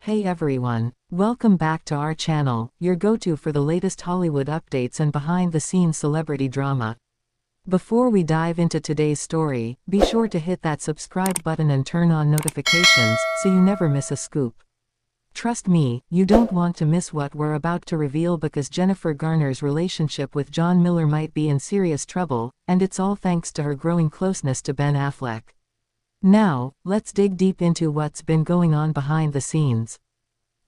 Hey everyone, welcome back to our channel, your go-to for the latest Hollywood updates and behind-the-scenes celebrity drama. Before we dive into today's story, be sure to hit that subscribe button and turn on notifications so you never miss a scoop. Trust me, you don't want to miss what we're about to reveal because Jennifer Garner's relationship with John Miller might be in serious trouble, and it's all thanks to her growing closeness to Ben Affleck. Now, let's dig deep into what's been going on behind the scenes.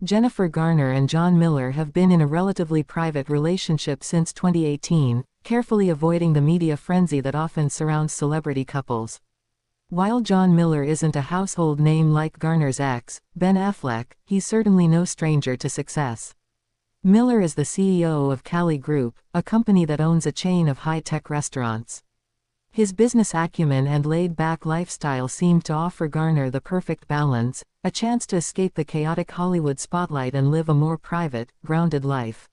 Jennifer Garner and John Miller have been in a relatively private relationship since 2018, carefully avoiding the media frenzy that often surrounds celebrity couples. While John Miller isn't a household name like Garner's ex, Ben Affleck, he's certainly no stranger to success. Miller is the CEO of CaliGroup, a company that owns a chain of high-tech restaurants. His business acumen and laid-back lifestyle seemed to offer Garner the perfect balance, a chance to escape the chaotic Hollywood spotlight and live a more private, grounded life.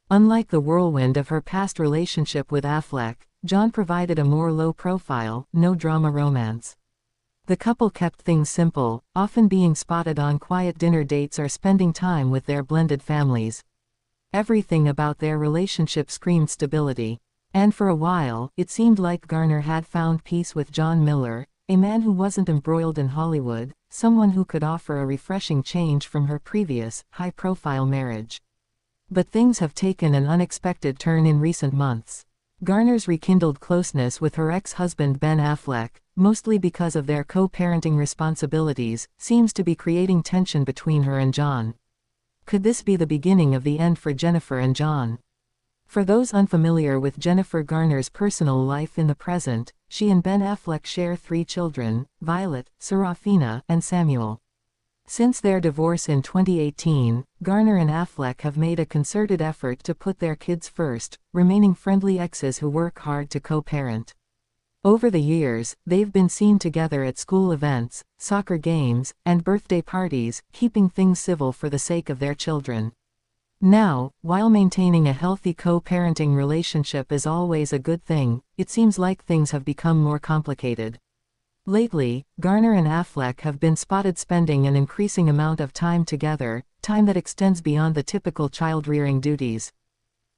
Unlike the whirlwind of her past relationship with Affleck, John provided a more low-profile, no-drama romance. The couple kept things simple, often being spotted on quiet dinner dates or spending time with their blended families. Everything about their relationship screamed stability. And for a while, it seemed like Garner had found peace with John Miller, a man who wasn't embroiled in Hollywood, someone who could offer a refreshing change from her previous, high-profile marriage. But things have taken an unexpected turn in recent months. Garner's rekindled closeness with her ex-husband Ben Affleck, mostly because of their co-parenting responsibilities, seems to be creating tension between her and John. Could this be the beginning of the end for Jennifer and John? For those unfamiliar with Jennifer Garner's personal life in the present, she and Ben Affleck share 3 children, Violet, Serafina, and Samuel. Since their divorce in 2018, Garner and Affleck have made a concerted effort to put their kids first, remaining friendly exes who work hard to co-parent. Over the years, they've been seen together at school events, soccer games, and birthday parties, keeping things civil for the sake of their children. Now, while maintaining a healthy co-parenting relationship is always a good thing, it seems like things have become more complicated. Lately, Garner and Affleck have been spotted spending an increasing amount of time together, time that extends beyond the typical child-rearing duties.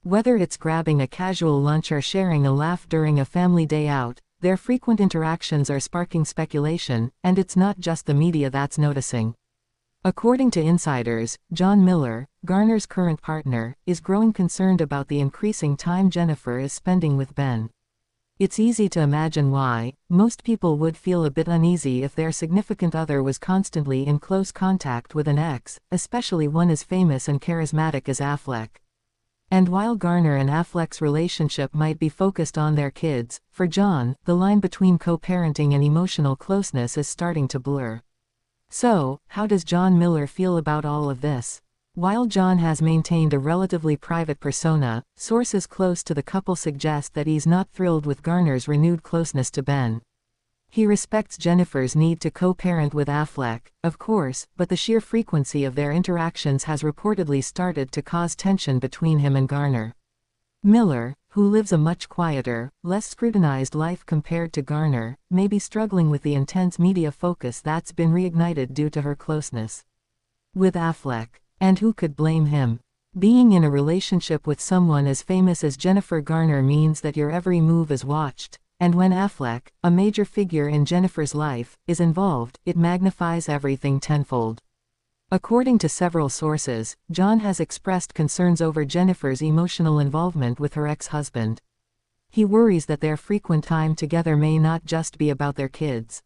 Whether it's grabbing a casual lunch or sharing a laugh during a family day out, their frequent interactions are sparking speculation, and it's not just the media that's noticing. According to insiders, John Miller, Garner's current partner, is growing concerned about the increasing time Jennifer is spending with Ben. It's easy to imagine why. Most people would feel a bit uneasy if their significant other was constantly in close contact with an ex, especially one as famous and charismatic as Affleck. And while Garner and Affleck's relationship might be focused on their kids, for John, the line between co-parenting and emotional closeness is starting to blur. So, how does John Miller feel about all of this? While John has maintained a relatively private persona, sources close to the couple suggest that he's not thrilled with Garner's renewed closeness to Ben. He respects Jennifer's need to co-parent with Affleck, of course, but the sheer frequency of their interactions has reportedly started to cause tension between him and Garner. Miller, who lives a much quieter, less scrutinized life compared to Garner, may be struggling with the intense media focus that's been reignited due to her closeness with Affleck. And who could blame him? Being in a relationship with someone as famous as Jennifer Garner means that your every move is watched, and when Affleck, a major figure in Jennifer's life, is involved, it magnifies everything tenfold. According to several sources, John has expressed concerns over Jennifer's emotional involvement with her ex-husband. He worries that their frequent time together may not just be about their kids.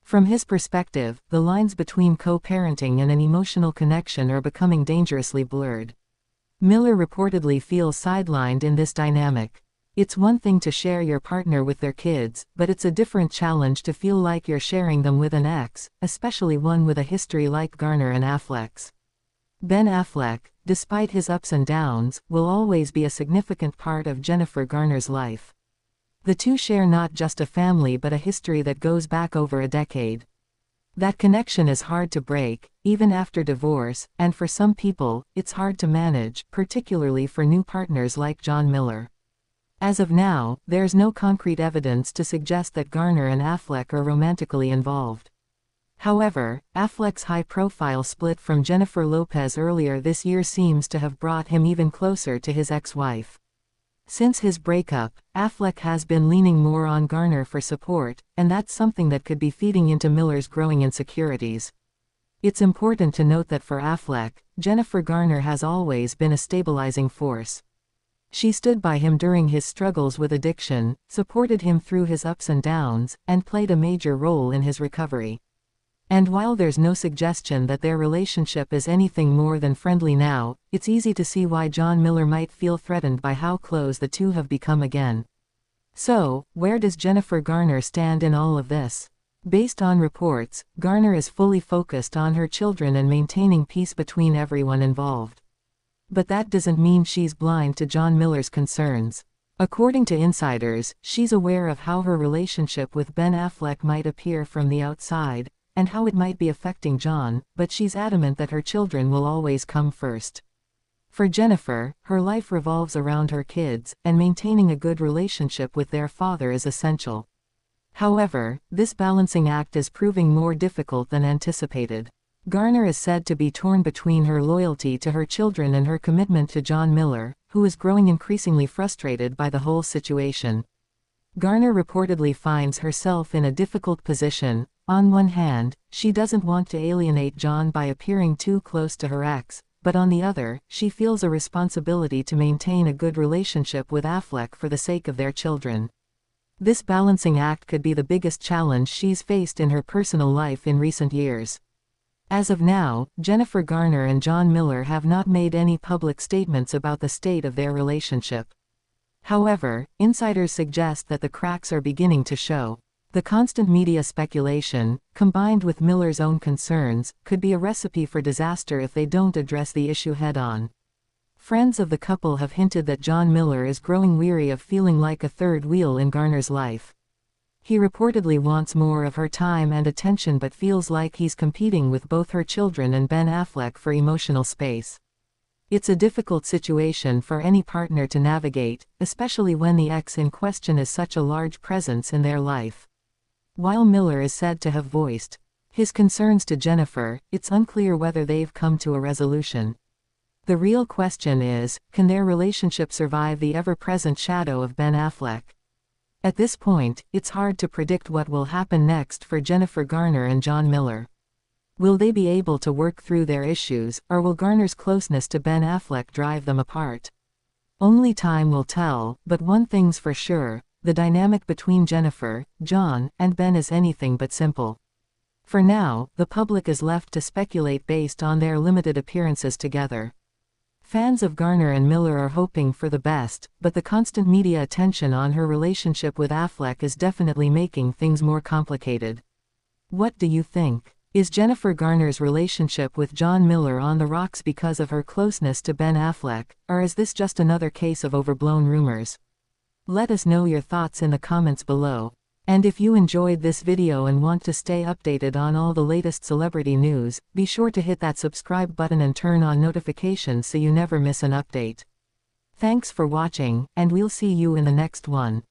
From his perspective, the lines between co-parenting and an emotional connection are becoming dangerously blurred. Miller reportedly feels sidelined in this dynamic. It's one thing to share your partner with their kids, but it's a different challenge to feel like you're sharing them with an ex, especially one with a history like Garner and Affleck's. Ben Affleck, despite his ups and downs, will always be a significant part of Jennifer Garner's life. The two share not just a family but a history that goes back over a decade. That connection is hard to break, even after divorce, and for some people, it's hard to manage, particularly for new partners like John Miller. As of now, there's no concrete evidence to suggest that Garner and Affleck are romantically involved. However, Affleck's high-profile split from Jennifer Lopez earlier this year seems to have brought him even closer to his ex-wife. Since his breakup, Affleck has been leaning more on Garner for support, and that's something that could be feeding into Miller's growing insecurities. It's important to note that for Affleck, Jennifer Garner has always been a stabilizing force. She stood by him during his struggles with addiction, supported him through his ups and downs, and played a major role in his recovery. And while there's no suggestion that their relationship is anything more than friendly now, it's easy to see why John Miller might feel threatened by how close the two have become again. So, where does Jennifer Garner stand in all of this? Based on reports, Garner is fully focused on her children and maintaining peace between everyone involved. But that doesn't mean she's blind to John Miller's concerns. According to insiders, she's aware of how her relationship with Ben Affleck might appear from the outside, and how it might be affecting John, but she's adamant that her children will always come first. For Jennifer, her life revolves around her kids, and maintaining a good relationship with their father is essential. However, this balancing act is proving more difficult than anticipated. Garner is said to be torn between her loyalty to her children and her commitment to John Miller, who is growing increasingly frustrated by the whole situation. Garner reportedly finds herself in a difficult position. On one hand, she doesn't want to alienate John by appearing too close to her ex, but on the other, she feels a responsibility to maintain a good relationship with Affleck for the sake of their children. This balancing act could be the biggest challenge she's faced in her personal life in recent years. As of now, Jennifer Garner and John Miller have not made any public statements about the state of their relationship. However, insiders suggest that the cracks are beginning to show. The constant media speculation, combined with Miller's own concerns, could be a recipe for disaster if they don't address the issue head-on. Friends of the couple have hinted that John Miller is growing weary of feeling like a third wheel in Garner's life. He reportedly wants more of her time and attention but feels like he's competing with both her children and Ben Affleck for emotional space. It's a difficult situation for any partner to navigate, especially when the ex in question is such a large presence in their life. While Miller is said to have voiced his concerns to Jennifer, it's unclear whether they've come to a resolution. The real question is, can their relationship survive the ever-present shadow of Ben Affleck? At this point, it's hard to predict what will happen next for Jennifer Garner and John Miller. Will they be able to work through their issues, or will Garner's closeness to Ben Affleck drive them apart? Only time will tell, but one thing's for sure. The dynamic between Jennifer, John, and Ben is anything but simple. For now, the public is left to speculate based on their limited appearances together. Fans of Garner and Miller are hoping for the best, but the constant media attention on her relationship with Affleck is definitely making things more complicated. What do you think? Is Jennifer Garner's relationship with John Miller on the rocks because of her closeness to Ben Affleck, or is this just another case of overblown rumors? Let us know your thoughts in the comments below. And if you enjoyed this video and want to stay updated on all the latest celebrity news, be sure to hit that subscribe button and turn on notifications so you never miss an update. Thanks for watching, and we'll see you in the next one.